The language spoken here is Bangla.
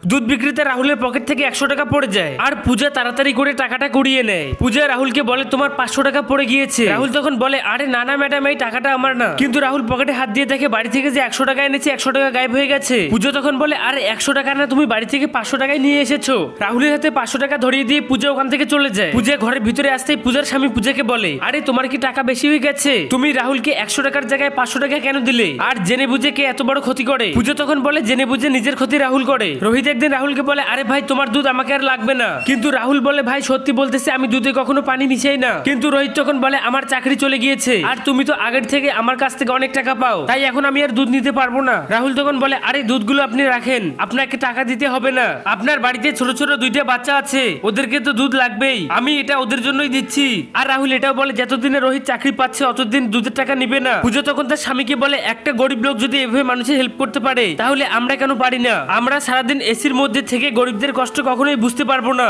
দুধ বিক্রেতা রাহুলের পকেট থেকে 100 টাকা পড়ে যায় আর পূজা তাড়াতাড়ি করে টাকাটা কুড়িয়ে নেয়। পূজা রাহুলকে বলে তোমার 500 টাকা পড়ে গিয়েছে। রাহুল তখন বলে আরে না না ম্যাডাম, এই টাকাটা আমার না। কিন্তু রাহুল পকেটে হাত দিয়ে দেখে বাড়ি থেকে যে 100 টাকা এনেছে 100 টাকা গায়েব হয়ে গেছে। পূজা তখন বলে আরে 100 টাকা না, তুমি বাড়ি থেকে 500 টাকায় নিয়ে এসেছো। রাহুলের হাতে 500 টাকা ধরিয়ে দিয়ে পূজা ওখান থেকে চলে যায়। পূজা ঘরের ভিতরে আসতেই পূজার স্বামী পূজাকে বলে আরে তোমার কি টাকা বেশি হয়ে গেছে? তুমি রাহুলকে 100 টাকার জায়গায় 500 টাকা কেন দিলে? আর জেনে বুঝে কে এত বড় ক্ষতি করে? পূজা তখন বলে জেনে বুঝে নিজের ক্ষতি রাহুল করে। রোহিত একদিন রাহুলকে বলে আরে ভাই তোমার দুধ আমাকে আর লাগবে না। কিন্তু রাহুল বলে ভাই সত্যি বলতেছে আমি দুধে কখনো পানি মিশাই না। কিন্তু রোহিত তখন বলে আমার চাকরি চলে গিয়েছে আর তুমি তো আগের থেকে আমার কাছ থেকে অনেক টাকা পাও, তাই এখন আমি আর দুধ নিতে পারবো না। রাহুল তখন বলে আরে দুধগুলো আপনি রাখেন, আপনাকে টাকা দিতে হবে না। আপনার বাড়িতে ছোট ছোট 2টা বাচ্চা আছে, ওদেরকে তো দুধ লাগবেই, আমি এটা ওদের জন্যই দিচ্ছি। আর রাহুল এটাও বলে যতদিনে রোহিত চাকরি পাচ্ছে অতদিন দুধের টাকা নিবে না। পূজা তখন তার স্বামীকে বলে একটা গরিব লোক যদি এভাবে মানুষের হেল্প করতে পারে তাহলে আমরা কেন পারি না? আমরা সারাদিন এসির মধ্যে থেকে গরিবদের কষ্ট কখনোই বুঝতে পারবো না।